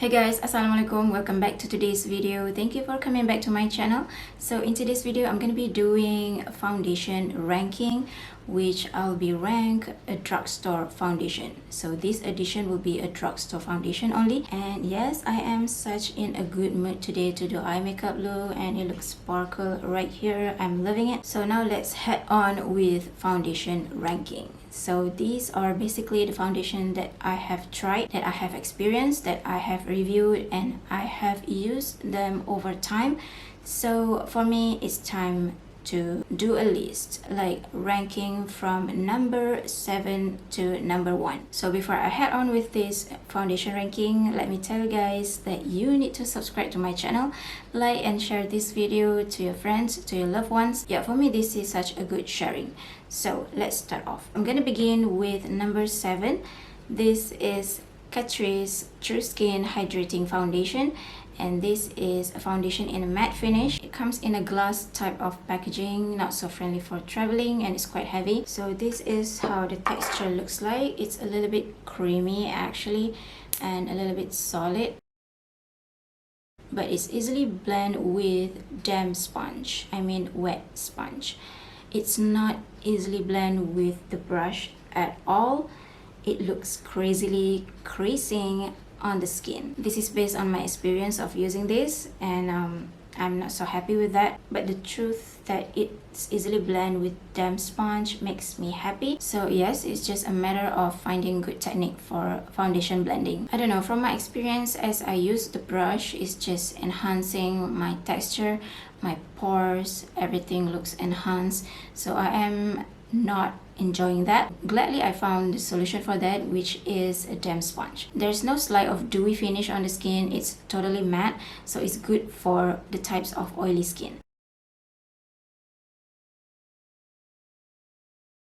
Hey guys, assalamualaikum, welcome back to today's video. Thank you for coming back to my channel. So in today's video I'm going to be doing a foundation ranking, which I'll be rank a drugstore foundation. So this edition will be a drugstore foundation only. And yes, I am such in a good mood today to do eye makeup look, and it looks sparkle right here. I'm loving it. So now let's head on with foundation ranking. So these are basically the foundation that I have tried, that I have experienced, that I have reviewed, and I have used them over time. So for me, it's time to do a list, like ranking from number 7 to number 1. So before I head on with this foundation ranking, let me tell you guys that you need to subscribe to my channel, like and share this video to your friends, to your loved ones. Yeah, for me this is such a good sharing. So let's start off. I'm gonna begin with number 7. This is Catrice True Skin Hydrating Foundation, and this is a foundation in a matte finish. It comes in a glass type of packaging, not so friendly for traveling, and it's quite heavy. So this is how the texture looks like. It's a little bit creamy actually, and a little bit solid, but it's easily blend with damp sponge, wet sponge. It's not easily blend with the brush at all. It looks crazily creasing on the skin. This is based on my experience of using this, and I'm not so happy with that, but the truth that it's easily blend with damp sponge makes me happy. So yes, it's just a matter of finding good technique for foundation blending. I don't know, from my experience, as I use the brush, it's just enhancing my texture, my pores, everything looks enhanced. So I am not enjoying that. Gladly I found the solution for that, which is a damp sponge. There's no slide of dewy finish on the skin. It's totally matte, so it's good for the types of oily skin.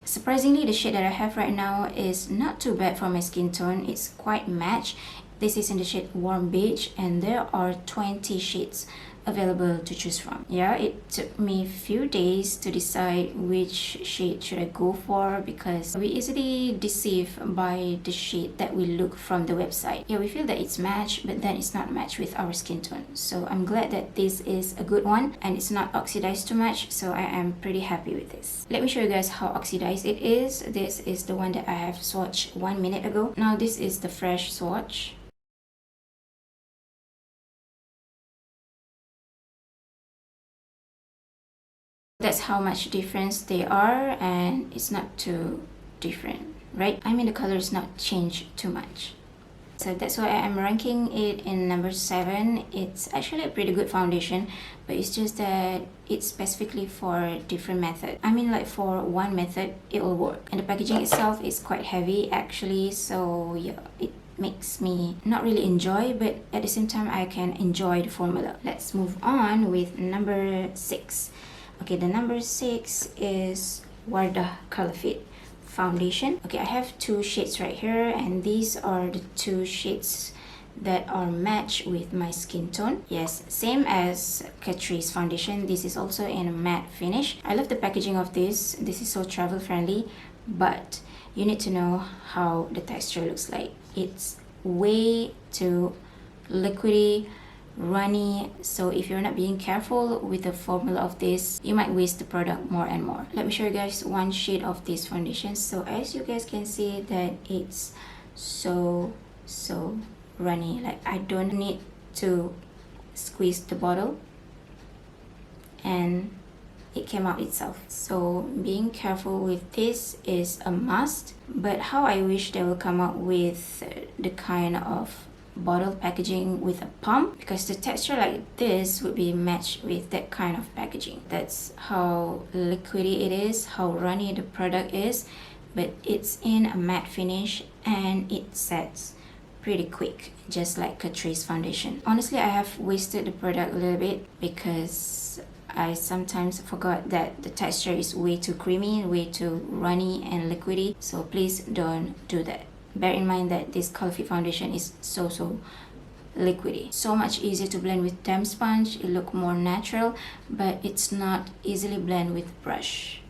Surprisingly, the shade that I have right now is not too bad for my skin tone. It's quite matched. This is in the shade warm beige, and there are 20 shades available to choose from. Yeah, it took me a few days to decide which shade should I go for, because we easily deceived by the shade that we look from the website. Yeah, we feel that it's matched, but then it's not matched with our skin tone. So I'm glad that this is a good one and it's not oxidized too much, so I am pretty happy with this. Let me show you guys how oxidized it is. This is the one that I have swatched 1 minute ago. Now this is the fresh swatch. That's how much difference they are, and it's not too different, right? The color is not changed too much. So that's why I am ranking it in number 7. It's actually a pretty good foundation, but it's just that it's specifically for different method. Like for one method, it will work. And the packaging itself is quite heavy actually, so yeah, it makes me not really enjoy, but at the same time I can enjoy the formula. Let's move on with number 6. Okay, the number 6 is Wardah Colorfit foundation. Okay, I have 2 shades right here, and these are the 2 shades that are matched with my skin tone. Yes, same as Catrice foundation. This is also in a matte finish. I love the packaging of this. This is so travel friendly, but you need to know how the texture looks like. It's way too liquidy, runny, so if you're not being careful with the formula of this, you might waste the product more and more. Let me show you guys one shade of this foundation. So as you guys can see that it's so runny, like I don't need to squeeze the bottle and it came out itself. So being careful with this is a must, but how I wish they will come up with the kind of bottle packaging with a pump, because the texture like this would be matched with that kind of packaging. That's how liquidy it is, how runny the product is, but it's in a matte finish and it sets pretty quick, just like Catrice foundation. Honestly, I have wasted the product a little bit because I sometimes forgot that the texture is way too creamy, way too runny and liquidy, so please don't do that. Bear in mind that this Colorfit foundation is so liquidy. So much easier to blend with damp sponge. It looks more natural, but it's not easily blend with brush.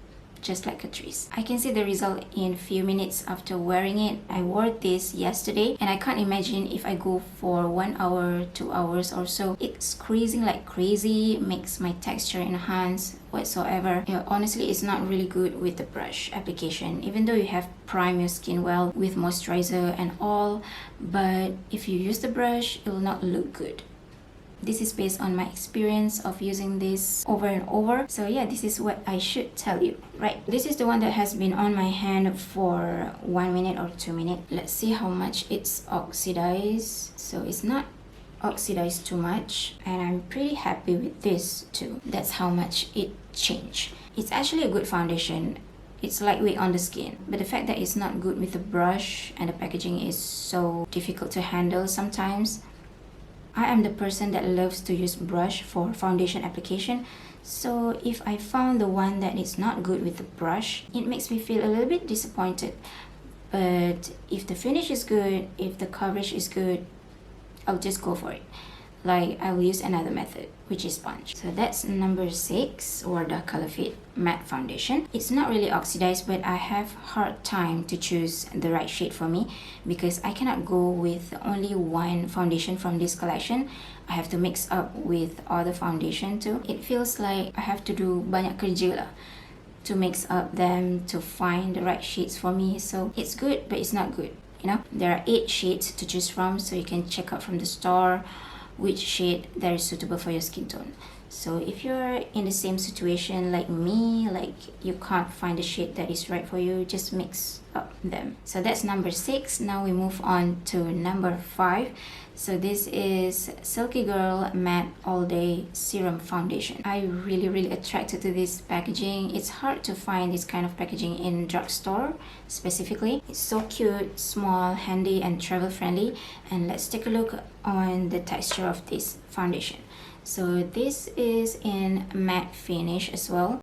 just like Catrice. I can see the result in few minutes after wearing it. I wore this yesterday and I can't imagine if I go for 1 hour, 2 hours or so. It's creasing like crazy, makes my texture enhance whatsoever. Yeah, honestly, it's not really good with the brush application, even though you have prime your skin well with moisturizer and all, but if you use the brush, it will not look good. This is based on my experience of using this over and over. So yeah, this is what I should tell you, right? This is the one that has been on my hand for 1 minute or 2 minutes. Let's see how much it's oxidized. So it's not oxidized too much, and I'm pretty happy with this too. That's how much it changed. It's actually a good foundation. It's lightweight on the skin, but the fact that it's not good with the brush and the packaging is so difficult to handle sometimes. I am the person that loves to use brush for foundation application, so if I found the one that is not good with the brush, it makes me feel a little bit disappointed. But if the finish is good, if the coverage is good, I'll just go for it. Like, I will use another method, which is sponge. So that's number 6, Wardah Colorfit matte foundation. It's not really oxidized, but I have hard time to choose the right shade for me because I cannot go with only one foundation from this collection. I have to mix up with other foundation too. It feels like I have to do banyak kerja lah to mix up them to find the right shades for me. So it's good, but it's not good. You know, there are 8 shades to choose from, so you can check out from the store which shade that is suitable for your skin tone. So if you're in the same situation like me, like you can't find the shade that is right for you, just mix up them. So that's number 6. Now we move on to number 5. So this is Silkygirl Matte All Day Serum Foundation. I really attracted to this packaging. It's hard to find this kind of packaging in drugstore specifically. It's so cute, small, handy and travel friendly. And let's take a look on the texture of this foundation. So this is in matte finish as well.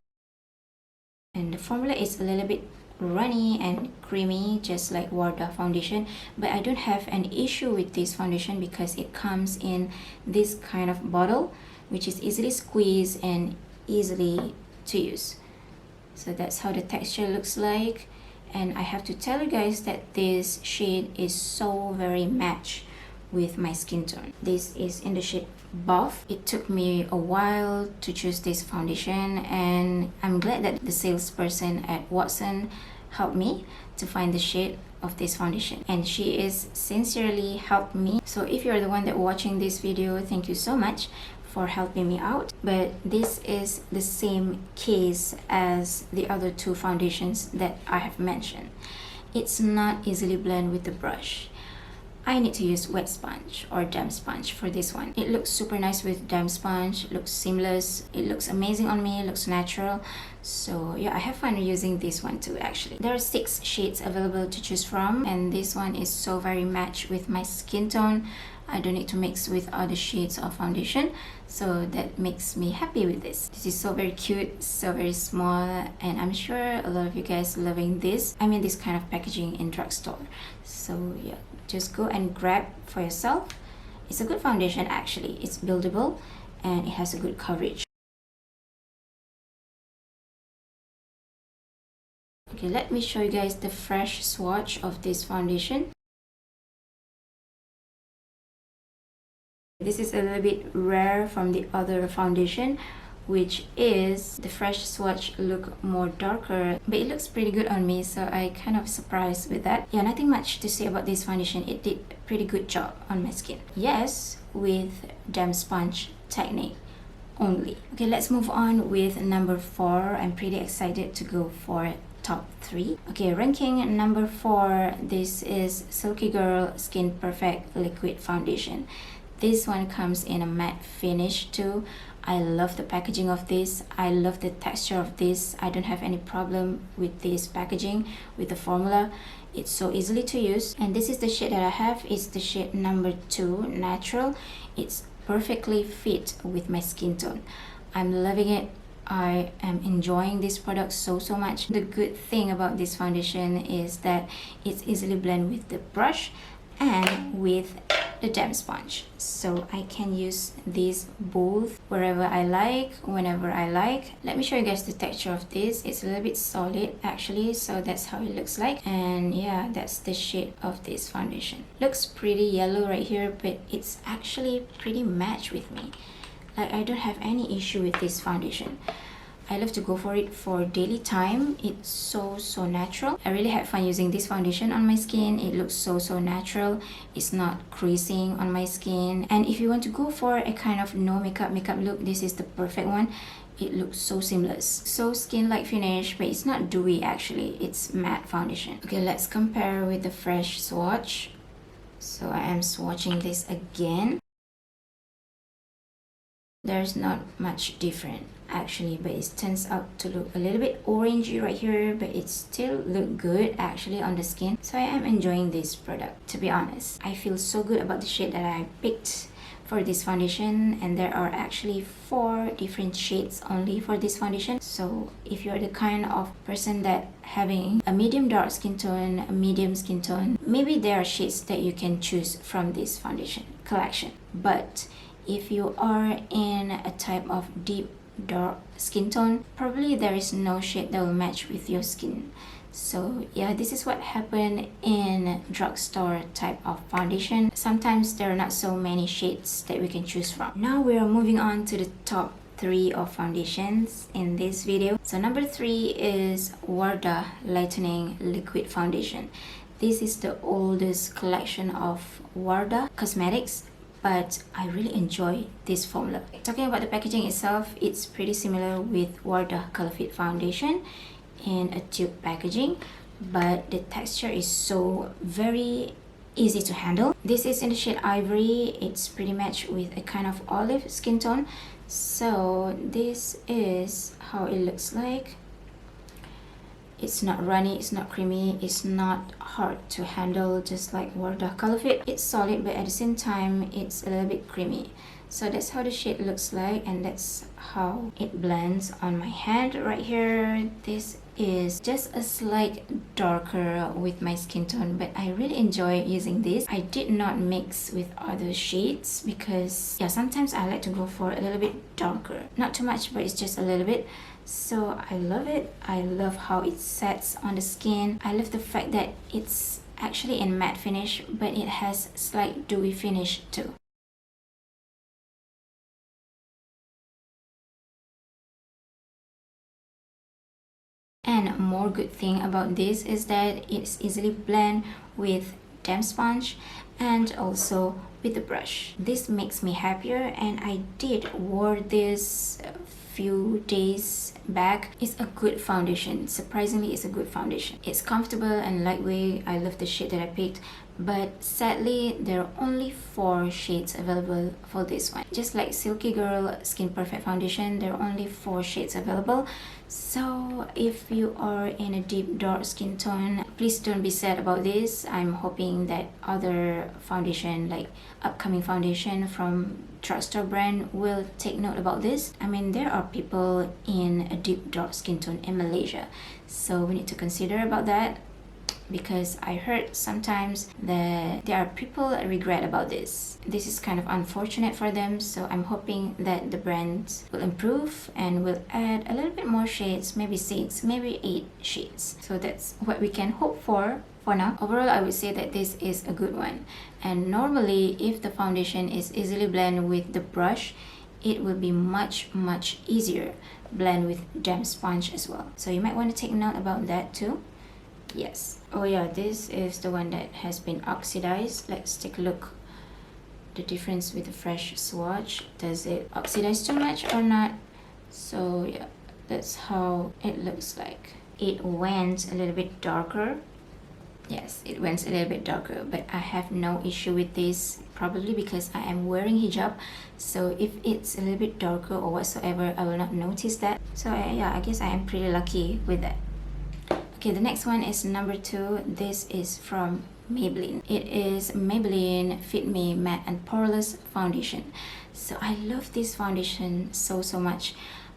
And the formula is a little bit runny and creamy, just like Wardah foundation, but I don't have an issue with this foundation because it comes in this kind of bottle, which is easily squeezed and easily to use. So that's how the texture looks like, and I have to tell you guys that this shade is so very matched with my skin tone. This is in the shade Buff. It took me a while to choose this foundation, and I'm glad that the salesperson at Watson helped me to find the shade of this foundation, and she is sincerely helped me. So if you're the one that watching this video, thank you so much for helping me out. But this is the same case as the other 2 foundations that I have mentioned. It's not easily blend with the brush. I need to use wet sponge or damp sponge for this one. It looks super nice with damp sponge, it looks seamless, it looks amazing on me, it looks natural. So yeah, I have fun using this one too actually. There are 6 shades available to choose from, and this one is so very matched with my skin tone. I don't need to mix with other shades of foundation, so that makes me happy with this. This is so very cute, so very small, and I'm sure a lot of you guys loving this. I mean this kind of packaging in drugstore. So yeah, just go and grab for yourself. It's a good foundation actually. It's buildable and it has a good coverage. Okay, let me show you guys the fresh swatch of this foundation. This is a little bit rare from the other foundation, which is the fresh swatch look more darker, but it looks pretty good on me, so I kind of surprised with that. Yeah, nothing much to say about this foundation. It did a pretty good job on my skin. Yes, with damp sponge technique only. Okay, let's move on with number 4. I'm pretty excited to go for top 3. Okay, ranking number 4, this is Silkygirl Skin Perfect Liquid Foundation. This one comes in a matte finish too. I love the packaging of this. I love the texture of this. I don't have any problem with this packaging, with the formula. It's so easily to use. And this is the shade that I have. It's the shade number 2, Natural. It's perfectly fit with my skin tone. I'm loving it. I am enjoying this product so much. The good thing about this foundation is that it's easily blend with the brush and with the damp sponge, so I can use these both wherever I like, whenever I like. Let me show you guys the texture of this. It's a little bit solid actually, so that's how it looks like. And yeah, that's the shade of this foundation. Looks pretty yellow right here, but it's actually pretty match with me. Like, I don't have any issue with this foundation. I love to go for it for daily time. It's so natural. I really had fun using this foundation on my skin. It looks so natural. It's not creasing on my skin. And if you want to go for a kind of no makeup look, this is the perfect one. It looks so seamless, so skin-like finish, but it's not dewy actually. It's matte foundation. Okay, let's compare with the fresh swatch. So I am swatching this again. There's not much different actually, but it turns out to look a little bit orangey right here, but it still look good actually on the skin. So I am enjoying this product, to be honest. I feel so good about the shade that I picked for this foundation, and there are actually 4 different shades only for this foundation. So if you're the kind of person that having a medium dark skin tone, a medium skin tone, maybe there are shades that you can choose from this foundation collection. But if you are in a type of deep dark skin tone, probably there is no shade that will match with your skin. So yeah, this is what happened in drugstore type of foundation. Sometimes there are not so many shades that we can choose from. Now we are moving on to the top 3 of foundations in this video. So number 3 is Wardah Lightening Liquid Foundation. This is the oldest collection of Wardah Cosmetics, but I really enjoy this formula. Talking about the packaging itself, it's pretty similar with Wardah Colorfit foundation in a tube packaging, but the texture is so very easy to handle. This is in the shade Ivory. It's pretty much with a kind of olive skin tone. So this is how it looks like. It's not runny, it's not creamy, it's not hard to handle, just like Wardah Colorfit. It's solid, but at the same time, it's a little bit creamy. So that's how the shade looks like, and that's how it blends on my hand right here. This is just a slight darker with my skin tone, but I really enjoy using this. I did not mix with other shades because yeah, sometimes I like to go for a little bit darker. Not too much, but it's just a little bit. So I love it. I love how it sets on the skin. I love the fact that it's actually in matte finish, but it has slight dewy finish too. And more good thing about this is that it's easily blend with damp sponge and also with the brush. This makes me happier, and I did wore this few days back. It's a good foundation. Surprisingly, it's a good foundation. It's comfortable and lightweight. I love the shade that I picked, but sadly there are only 4 shades available for this one. Just like Silkygirl Skin Perfect foundation, there are only 4 shades available. So if you are in a deep dark skin tone, please don't be sad about this. I'm hoping that other foundation, like upcoming foundation from drugstore brand, will take note about this. I mean, there are people in a deep dark skin tone in Malaysia, so we need to consider about that, because I heard sometimes that there are people that regret about this. This is kind of unfortunate for them, so I'm hoping that the brands will improve and will add a little bit more shades, maybe 6, maybe 8 shades. So that's what we can hope for now. Overall, I would say that this is a good one. And normally, if the foundation is easily blend with the brush, it will be much easier blend with damp sponge as well. So you might want to take note about that too. Yes. Oh yeah, this is the one that has been oxidized. Let's take a look the difference with the fresh swatch. Does it oxidize too much or not? So yeah, that's how it looks like. It went a little bit darker. Yes, it went a little bit darker, but I have no issue with this, probably because I am wearing hijab. So if it's a little bit darker or whatsoever, I will not notice that. So yeah, I guess I am pretty lucky with that. Okay, the next one is number 2. This is from Maybelline. It is Maybelline Fit Me Matte and Poreless Foundation. So I love this foundation so much.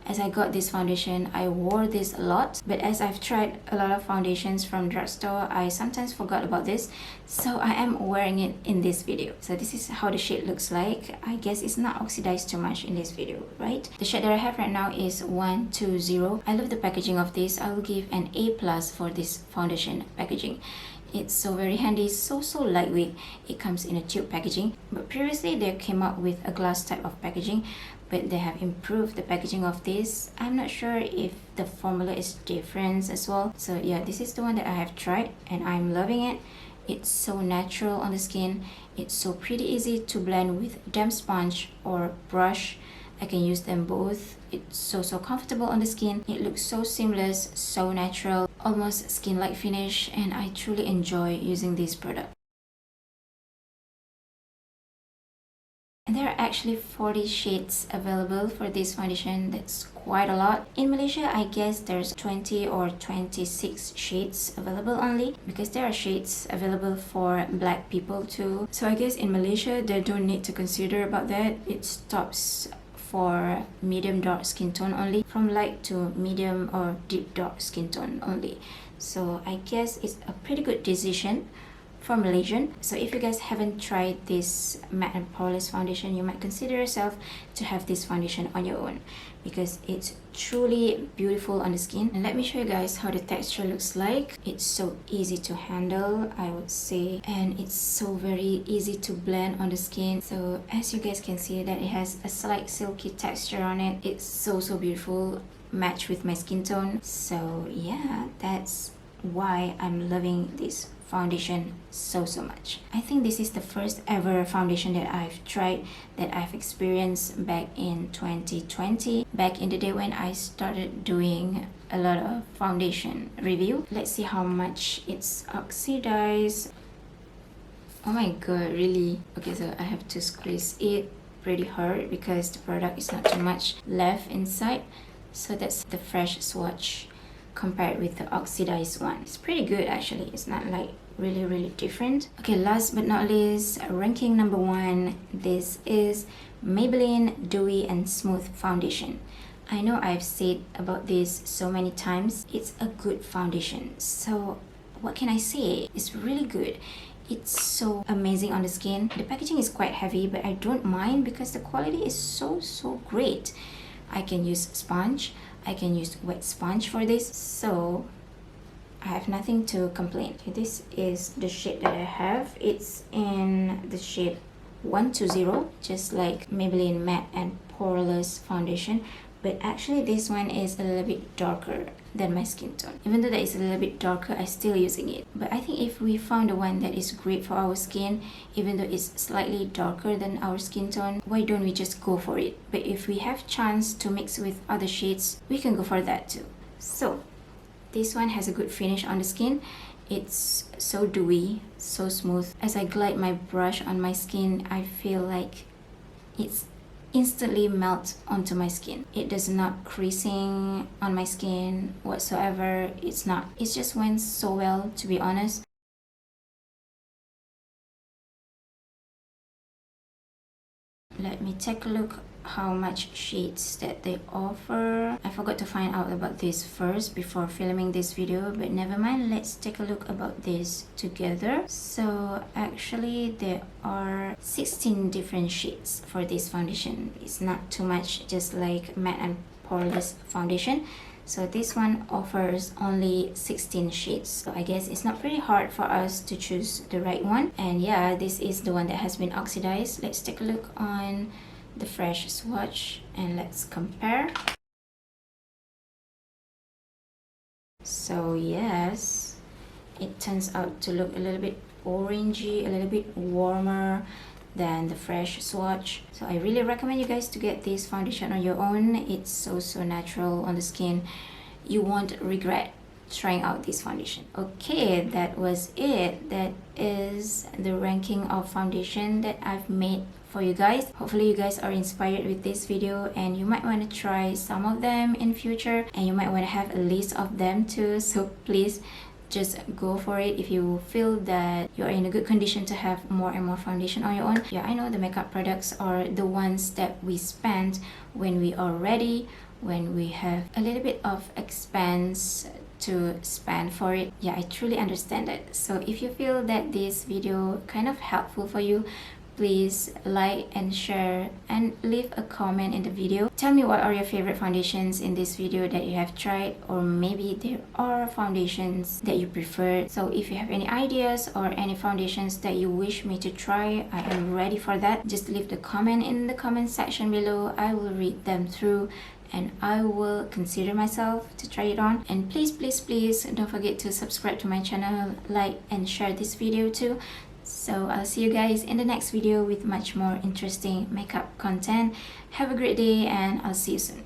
as I got this foundation, I wore this a lot, but as I've tried a lot of foundations from drugstore, I sometimes forgot about this, so I am wearing it in this video. So this is how the shade looks like. I guess it's not oxidized too much in this video, right? The shade that I have right now is 120. I love the packaging of this. I will give an A+ for this foundation packaging. It's so very handy, so lightweight. It comes in a tube packaging, but previously they came up with a glass type of packaging, but they have improved the packaging of this. I'm not sure if the formula is different as well. So yeah, this is the one that I have tried and I'm loving it. It's so natural on the skin. It's so pretty easy to blend with damp sponge or brush. I can use them both. It's so comfortable on the skin. It looks so seamless, so natural, almost skin-like finish, and I truly enjoy using this product. And there are actually 40 shades available for this foundation. That's quite a lot. In Malaysia, I guess there's 20 or 26 shades available only, because there are shades available for black people too. So I guess in Malaysia, they don't need to consider about that. It stops for medium dark skin tone only, from light to medium or deep dark skin tone only. So I guess it's a pretty good decision for Malaysian. So if you guys haven't tried this matte and poreless foundation, you might consider yourself to have this foundation on your own, because it's truly beautiful on the skin. And let me show you guys how the texture looks like. It's so easy to handle, I would say, and it's so very easy to blend on the skin. So as you guys can see that it has a slight silky texture on it. It's so beautiful, match with my skin tone. So yeah, that's why I'm loving this foundation so much. I think this is the first ever foundation that I've tried, that I've experienced back in 2020, back in the day when I started doing a lot of foundation review. Let's see how much it's oxidized. Oh my god, really? Okay, so I have to squeeze it pretty hard because the product is not too much left inside. So that's the fresh swatch compared with the oxidized one. It's pretty good actually. It's not like really different. Okay, last but not least, ranking number 1, this is Maybelline Dewy and Smooth Foundation. I know I've said about this so many times. It's a good foundation. So what can I say? It's really good. It's so amazing on the skin. The packaging is quite heavy, but I don't mind because the quality is so great. I can use sponge, I can use wet sponge for this, so I have nothing to complain. Okay, this is the shade that I have. It's in the shade 120, just like Maybelline Matte and Poreless Foundation, but actually this one is a little bit darker than my skin tone. Even though that is a little bit darker, I'm still using it. But I think if we found the one that is great for our skin, even though it's slightly darker than our skin tone, why don't we just go for it? But if we have chance to mix with other shades, we can go for that too. So this one has a good finish on the skin. It's so dewy, so smooth. As I glide my brush on my skin, I feel like it's instantly melts onto my skin. It does not creasing on my skin whatsoever. It's not. It just went so well, to be honest. Let me take a look how much shades that they offer. I forgot to find out about this first before filming this video, but never mind, let's take a look about this together. So actually there are 16 different shades for this foundation. It's not too much, just like matte and poreless foundation. So this one offers only 16 shades. So I guess it's not pretty hard for us to choose the right one. And yeah, this is the one that has been oxidized. Let's take a look on the fresh swatch and let's compare. So yes, it turns out to look a little bit orangey, a little bit warmer than the fresh swatch. So I really recommend you guys to get this foundation on your own. It's so natural on the skin. You won't regret trying out this foundation. Okay, that was it. That is the ranking of foundation that I've made for you guys. Hopefully you guys are inspired with this video and you might want to try some of them in future, and you might want to have a list of them too. So please just go for it if you feel that you're in a good condition to have more and more foundation on your own. Yeah, I know the makeup products are the ones that we spend when we are ready, when we have a little bit of expense to spend for it. Yeah, I truly understand that. So if you feel that this video kind of helpful for you, please like and share and leave a comment in the video. Tell me what are your favorite foundations in this video that you have tried, or maybe there are foundations that you prefer. So if you have any ideas or any foundations that you wish me to try, I am ready for that. Just leave the comment in the comment section below. I will read them through and I will consider myself to try it on. And please don't forget to subscribe to my channel, like and share this video too. So I'll see you guys in the next video with much more interesting makeup content. Have a great day and I'll see you soon.